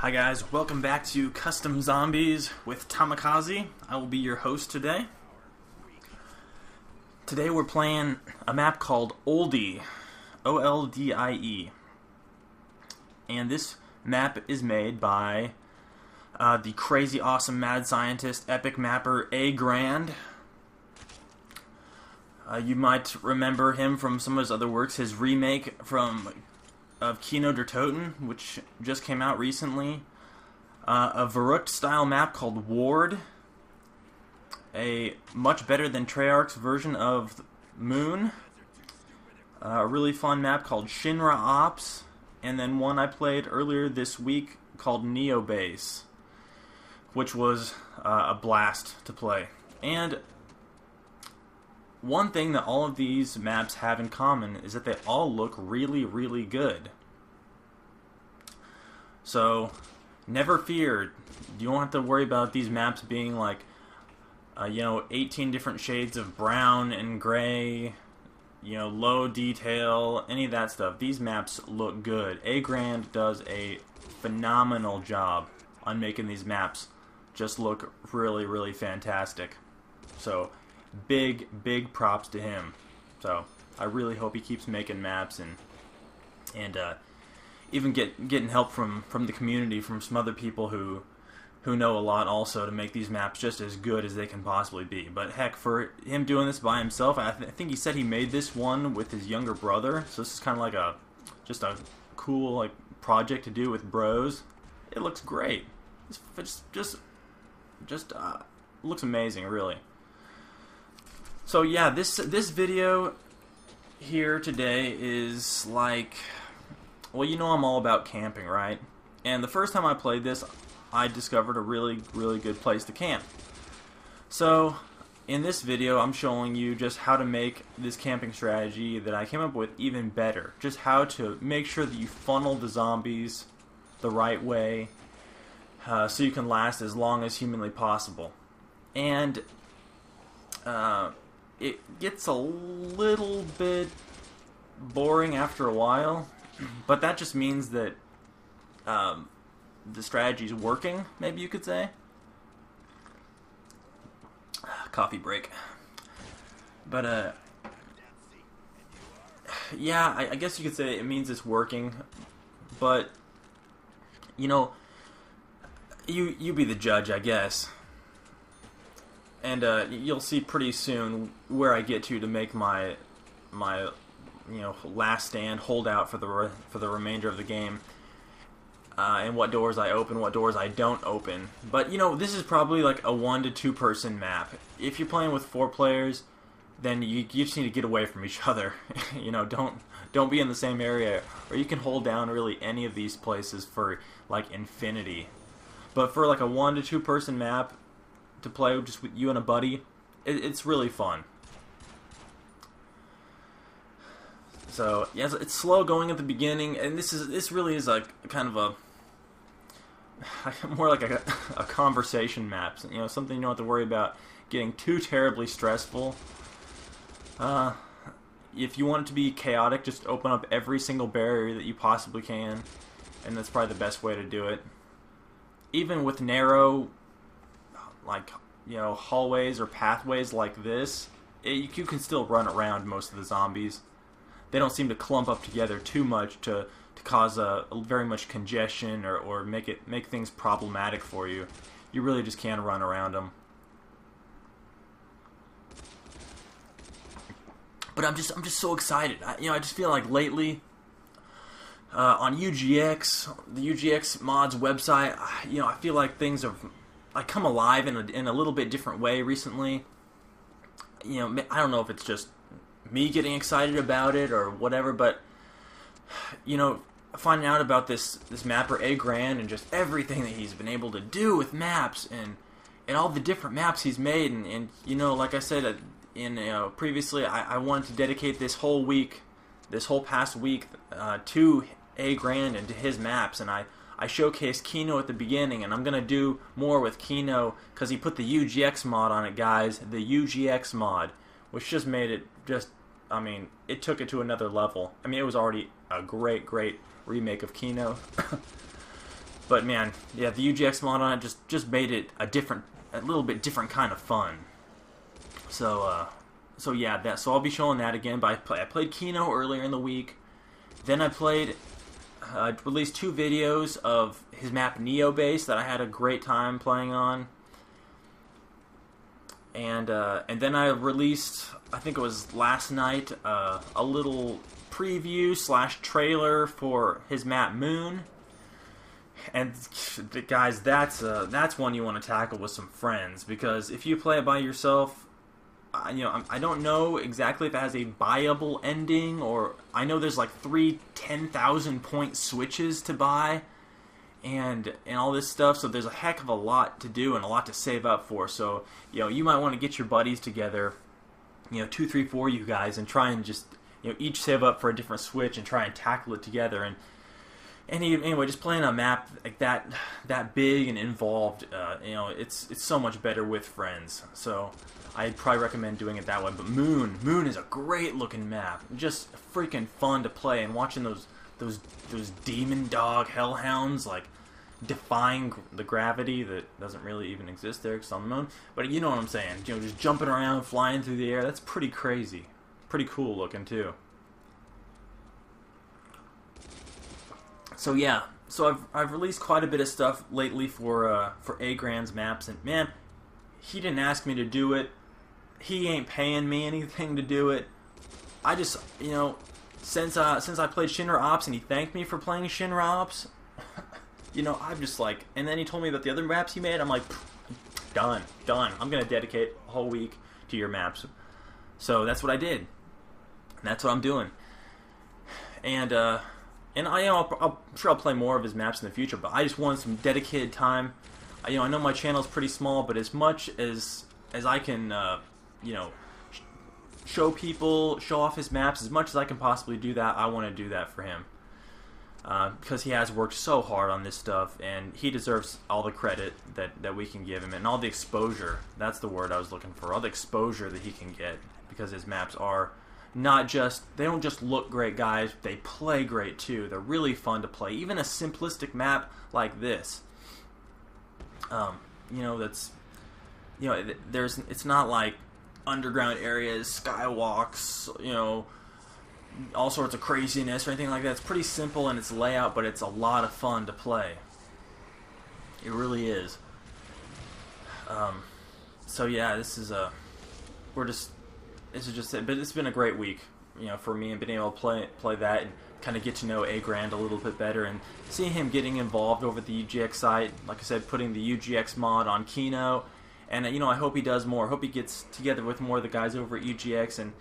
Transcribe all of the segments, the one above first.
Hi guys, welcome back to Custom Zombies with Tamikaze. I will be your host today. Today we're playing a map called Oldie, O-L-D-I-E. And this map is made by the crazy awesome mad scientist epic mapper AGrand. You might remember him from some of his other works, his remake of Kino der Toten, which just came out recently. A Verrückt style map called Ward. A much better than Treyarch's version of Moon. A really fun map called Shinra Ops. And then one I played earlier this week called Neo Base, which was a blast to play. And one thing that all of these maps have in common is that they all look really, really good. So, never fear. You don't have to worry about these maps being like, 18 different shades of brown and gray, low detail, any of that stuff. These maps look good. AGrand does a phenomenal job on making these maps just look really, really fantastic. So, big props to him. So I really hope he keeps making maps and even getting help from the community, from some other people who know a lot also, to make these maps just as good as they can possibly be. But heck, for him doing this by himself, I think he said he made this one with his younger brother. So this is kind of like just a cool project to do with bros. It looks great. It just looks amazing, really. So yeah, this video here today is like, well, I'm all about camping, right? And the first time I played this, I discovered a really, really good place to camp. So in this video, I'm showing you just how to make this camping strategy that I came up with even better. Just how to make sure that you funnel the zombies the right way, so you can last as long as humanly possible. And it gets a little bit boring after a while, but that just means that the strategy's working, maybe you could say. Coffee break. But yeah, I guess you could say it means it's working, but you be the judge, I guess. And you'll see pretty soon where I get to make my last stand, hold out for the remainder of the game, and what doors I open, what doors I don't open. But this is probably like a 1 to 2 person map. If you're playing with 4 players, then you just need to get away from each other. Don't be in the same area, or you can hold down really any of these places for like infinity. But for like a 1 to 2 person map to play just with you and a buddy, it's really fun. So yeah, it's slow going at the beginning, and this really is like kind of more like a conversation map. Something you don't have to worry about getting too terribly stressful. If you want it to be chaotic, just open up every single barrier that you possibly can, and that's probably the best way to do it. Even with narrow, hallways or pathways like this, you can still run around most of the zombies. They don't seem to clump up together too much to cause very much congestion or make things problematic for you. You really just can run around them. But I'm just so excited. I just feel like lately on UGX, the UGX mods website, I feel like things have come alive in a little bit different way recently. I don't know if it's just me getting excited about it or whatever, but finding out about this mapper AGrand and just everything that he's been able to do with maps and all the different maps he's made, and like I said previously, I wanted to dedicate this whole past week to AGrand and to his maps, and I showcased Kino at the beginning, and I'm going to do more with Kino because he put the UGX mod on it, guys. The UGX mod, which just made it it took it to another level. It was already a great remake of Kino. But man, yeah, the UGX mod on it just made it a little bit different kind of fun. So yeah, so I'll be showing that again. But I played Kino earlier in the week. Then I released 2 videos of his map Neo Base that I had a great time playing on. And then I released, I think it was last night, a little preview / trailer for his map Moon. And guys, that's one you want to tackle with some friends, because if you play it by yourself, I don't know exactly if it has a buyable ending, or I know there's like 3 10,000 point switches to buy, and all this stuff. So there's a heck of a lot to do and a lot to save up for. So you might want to get your buddies together, 2, 3, 4 you guys, and try and just each save up for a different switch and try and tackle it together. And anyway, just playing a map like that big and involved, it's so much better with friends. So I'd probably recommend doing it that way. But Moon is a great looking map, just freaking fun to play, and watching those demon dog hellhounds like defying the gravity that doesn't really even exist there, because on the moon. But you know what I'm saying? Just jumping around, flying through the air. That's pretty crazy, pretty cool looking too. So yeah, so I've released quite a bit of stuff lately for AGrand's maps, and man, he didn't ask me to do it. He ain't paying me anything to do it. I just, since I played Shinra Ops and he thanked me for playing Shinra Ops, I'm just like, and then he told me about the other maps he made. I'm like, done. I'm gonna dedicate a whole week to your maps. So that's what I did. And that's what I'm doing. And I'm sure I'll play more of his maps in the future, but I just wanted some dedicated time. I know my channel's pretty small, but as much as I can, show off his maps, as much as I can possibly do that, I want to do that for him. Because he has worked so hard on this stuff, and he deserves all the credit that we can give him, and all the exposure. That's the word I was looking for. All the exposure that he can get, because his maps are they don't just look great, guys, they play great too. They're really fun to play. Even a simplistic map like this, it's not like underground areas, skywalks, all sorts of craziness or anything like that. It's pretty simple in its layout, but it's a lot of fun to play. It really is. So yeah, this is just it. But it's been a great week, for me, and being able to play that and kind of get to know AGrand a little bit better, and seeing him getting involved over at the UGX site. Like I said, putting the UGX mod on Kino, and I hope he does more. I hope he gets together with more of the guys over at UGX, and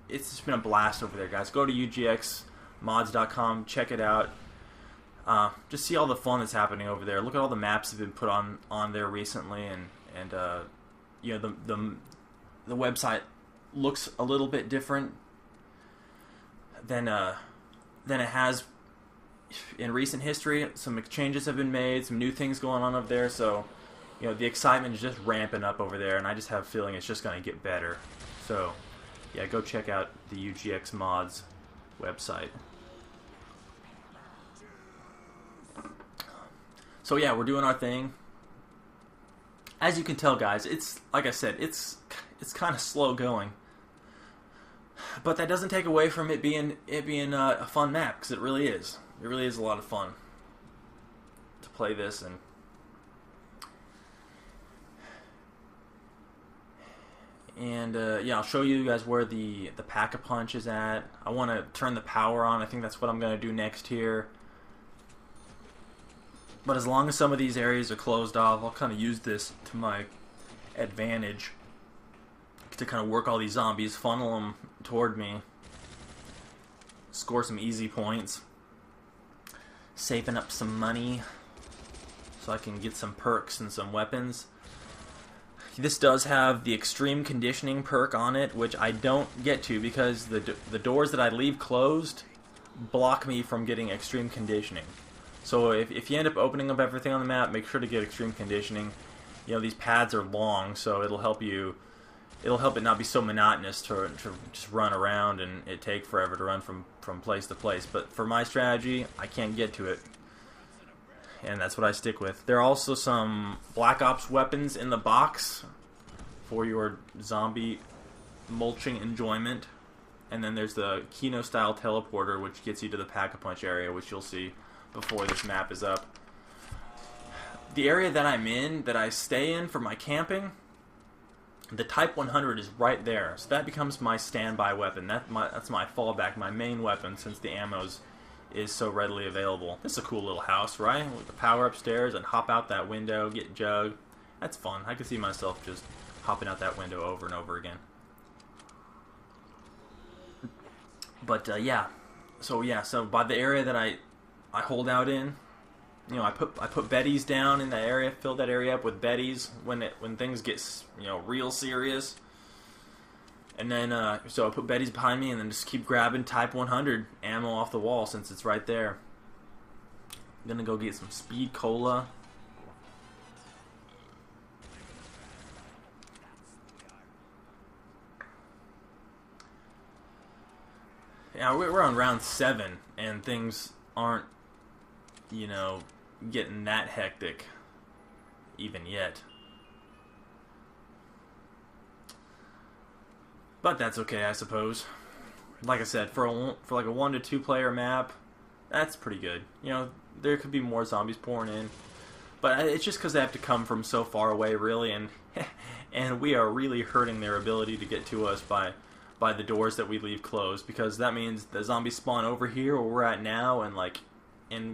it's just been a blast over there, guys. Go to UGXmods.com, check it out. Just see all the fun that's happening over there. Look at all the maps that have been put on there recently, and the website looks a little bit different than it has in recent history. Some changes have been made, some new things going on over there, so the excitement is just ramping up over there, and I just have a feeling it's just going to get better. So yeah, go check out the UGX Mods website. So yeah, we're doing our thing. As you can tell, guys, it's like I said, it's kind of slow going, but that doesn't take away from it being a fun map, because it really is. It really is a lot of fun to play this. And yeah, I'll show you guys where the Pack-a-Punch is at. I want to turn the power on. I think that's what I'm going to do next here. But as long as some of these areas are closed off, I'll kind of use this to my advantage to kind of work all these zombies, funnel them toward me, score some easy points, saving up some money so I can get some perks and some weapons. This does have the extreme conditioning perk on it, which I don't get to because the doors that I leave closed block me from getting extreme conditioning. So if you end up opening up everything on the map, make sure to get extreme conditioning. These pads are long, so it'll help you, it'll help it not be so monotonous to just run around and it take forever to run from place to place. But for my strategy, I can't get to it, and that's what I stick with. There are also some Black Ops weapons in the box for your zombie mulching enjoyment. And then there's the Kino style teleporter, which gets you to the Pack-a-Punch area, which you'll see before this map is up. The area that I'm in, that I stay in for my camping, the Type 100 is right there. So that becomes my standby weapon. That's my fallback, my main weapon, since the ammos is so readily available. This is a cool little house, right? With the power upstairs and hop out that window, get Jug. That's fun. I can see myself just hopping out that window over and over again. But yeah, so by the area that I hold out in, you know, I put Betties down in that area, fill that area up with Betties when things get, you know, real serious. And then so I put Betties behind me and then just keep grabbing Type 100 ammo off the wall since it's right there. I'm gonna go get some Speed Cola. Yeah, we're on round 7, and things aren't, you know, getting that hectic even yet. But that's okay, I suppose. Like I said, for like a 1 to 2 player map, that's pretty good. You know, there could be more zombies pouring in, but it's just because they have to come from so far away, really, and and we are really hurting their ability to get to us by the doors that we leave closed, because that means the zombies spawn over here where we're at now, and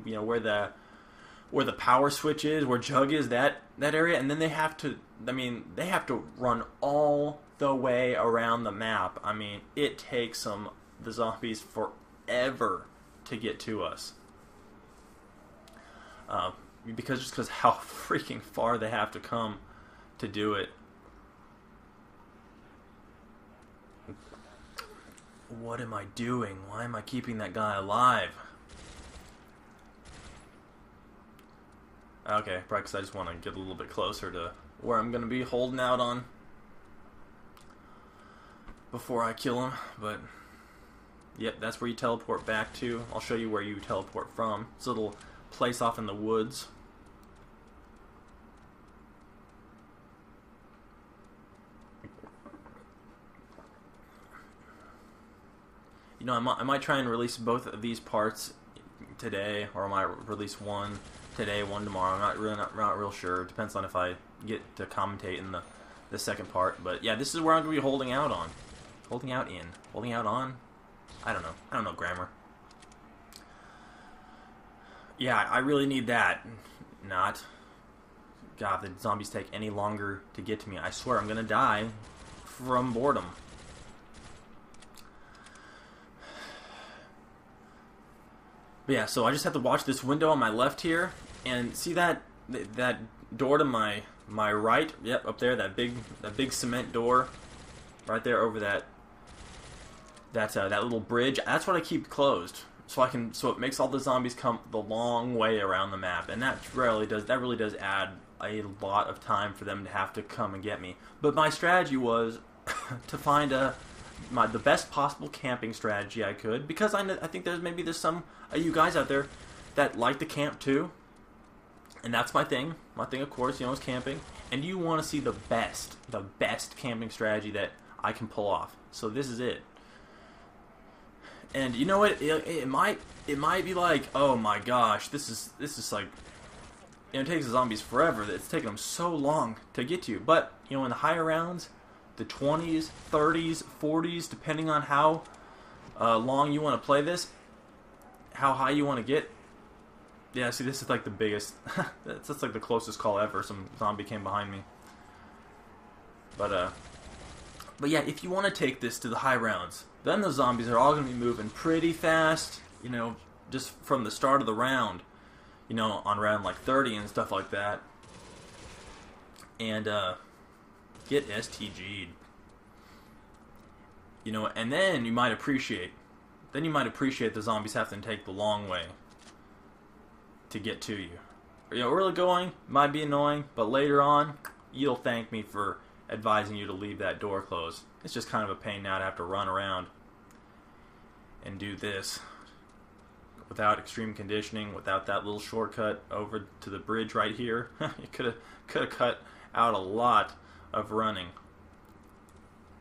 you know, where the power switch is, where Jug is, that area, and then they have to run all the way around the map. I mean, it takes the zombies forever to get to us. Because how freaking far they have to come to do it. What am I doing? Why am I keeping that guy alive? Okay, probably because I just want to get a little bit closer to where I'm going to be holding out on before I kill him. But, yep, that's where you teleport back to. I'll show you where you teleport from. It's a little place off in the woods. You know, I might try and release both of these parts today, or I might release one today, one tomorrow. I'm not real sure. It depends on if I get to commentate in the second part. But yeah, this is where I'm going to be holding out on. Holding out on? I don't know grammar. Yeah, I really need that. Not. God, if the zombies take any longer to get to me, I swear I'm going to die from boredom. But yeah, so I just have to watch this window on my left here, and see that door to my right. Yep, up there, that big cement door, right there over that little bridge. That's what I keep closed, so it makes all the zombies come the long way around the map, and that really does add a lot of time for them to have to come and get me. But my strategy was to find the best possible camping strategy I could, because I think there's some of you guys out there that like to camp too, and that's my thing. My thing, of course, you know, is camping, and you want to see the best camping strategy that I can pull off. So this is it. And you know what? It might be like, oh my gosh, this is like, you know, it takes the zombies forever. It's taking them so long to get to you. But you know, in the higher rounds, the 20s, 30s, 40s, depending on how long you want to play this, how high you want to get. Yeah, see, this is like the biggest. that's like the closest call ever. Some zombie came behind me. But yeah, if you want to take this to the high rounds, then the zombies are all going to be moving pretty fast, you know, just from the start of the round, you know, on round like 30 and stuff like that. And get STG'd. You know, and then you might appreciate the zombies having to take the long way to get to you. You know, early going might be annoying, but later on, you'll thank me for advising you to leave that door closed. It's just kind of a pain now to have to run around and do this without extreme conditioning, without that little shortcut over to the bridge right here. You could have cut out a lot of running.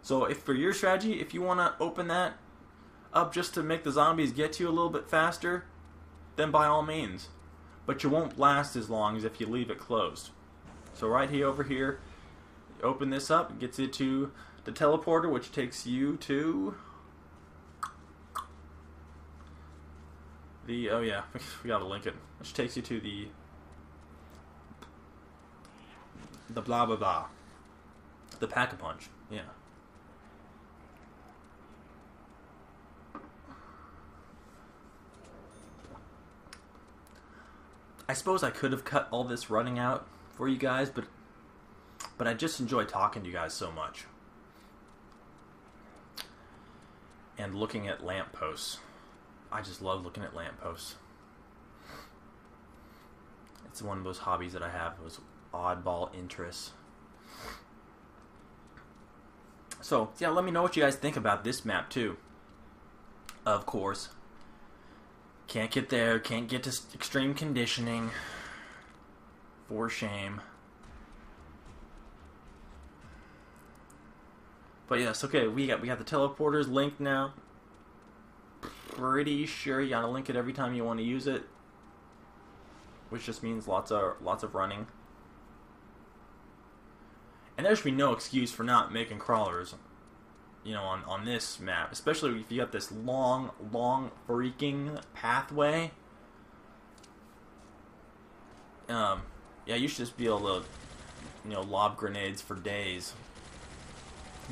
So if for your strategy, if you want to open that up just to make the zombies get to you a little bit faster, then by all means. But you won't last as long as if you leave it closed. So right here, over here, open this up, it gets you to the teleporter, which takes you to the, oh yeah, we gotta link it, which takes you to the blah blah blah, the Pack-a-Punch, yeah. I suppose I could have cut all this running out for you guys, but I just enjoy talking to you guys so much. And looking at lampposts. I just love looking at lampposts. It's one of those hobbies that I have, those oddball interests. So, yeah, let me know what you guys think about this map, too. Of course. Can't get there, can't get to extreme conditioning. For shame. But yes, okay, we got the teleporters linked now. Pretty sure you gotta link it every time you want to use it, which just means lots of running. And there should be no excuse for not making crawlers, you know, on this map, especially if you got this long freaking pathway. Yeah, you should just be able to, you know, lob grenades for days,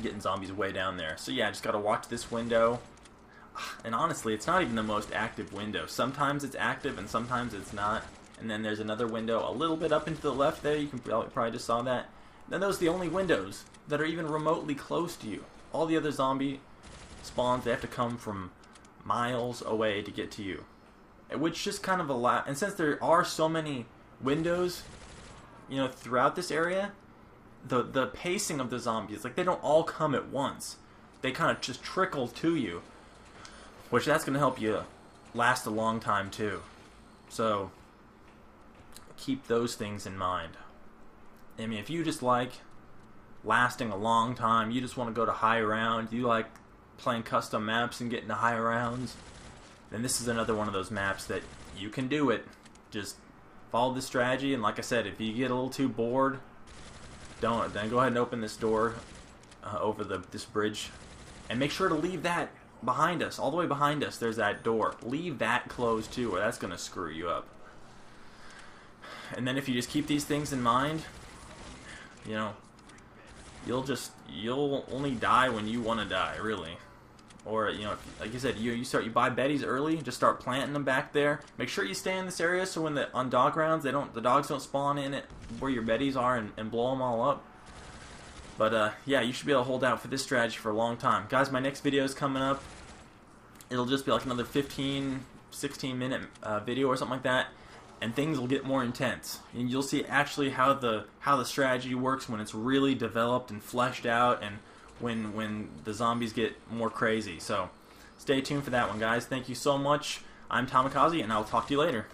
getting zombies way down there. So yeah, just gotta watch this window. And honestly, it's not even the most active window. Sometimes it's active and sometimes it's not. And then there's another window a little bit up into the left there. You can probably just saw that. Then those are the only windows that are even remotely close to you. All the other zombie spawns, they have to come from miles away to get to you. Which just kind of and since there are so many windows, you know, throughout this area, the pacing of the zombies, like, they don't all come at once. They kind of just trickle to you. Which that's going to help you last a long time too. So keep those things in mind. I mean, if you just like lasting a long time, you just want to go to high round, you like playing custom maps and getting to high rounds, then this is another one of those maps that you can do it. Just follow the strategy, and like I said, if you get a little too bored, then go ahead and open this door over this bridge, and make sure to leave that behind us, all the way behind us. There's that door. Leave that closed too, or that's gonna screw you up. And then if you just keep these things in mind, you know, you'll only die when you want to die, really. Or, you know, like you said, you buy Betties early, just start planting them back there. Make sure you stay in this area so when on dog rounds, the dogs don't spawn in it where your Betties are and blow them all up. But yeah, you should be able to hold out for this strategy for a long time. Guys, my next video is coming up. It'll just be like another 15, 16 minute video or something like that. And things will get more intense. And you'll see actually how the strategy works when it's really developed and fleshed out, and when the zombies get more crazy. So stay tuned for that one, guys. Thank you so much. I'm Tamikaze, and I'll talk to you later.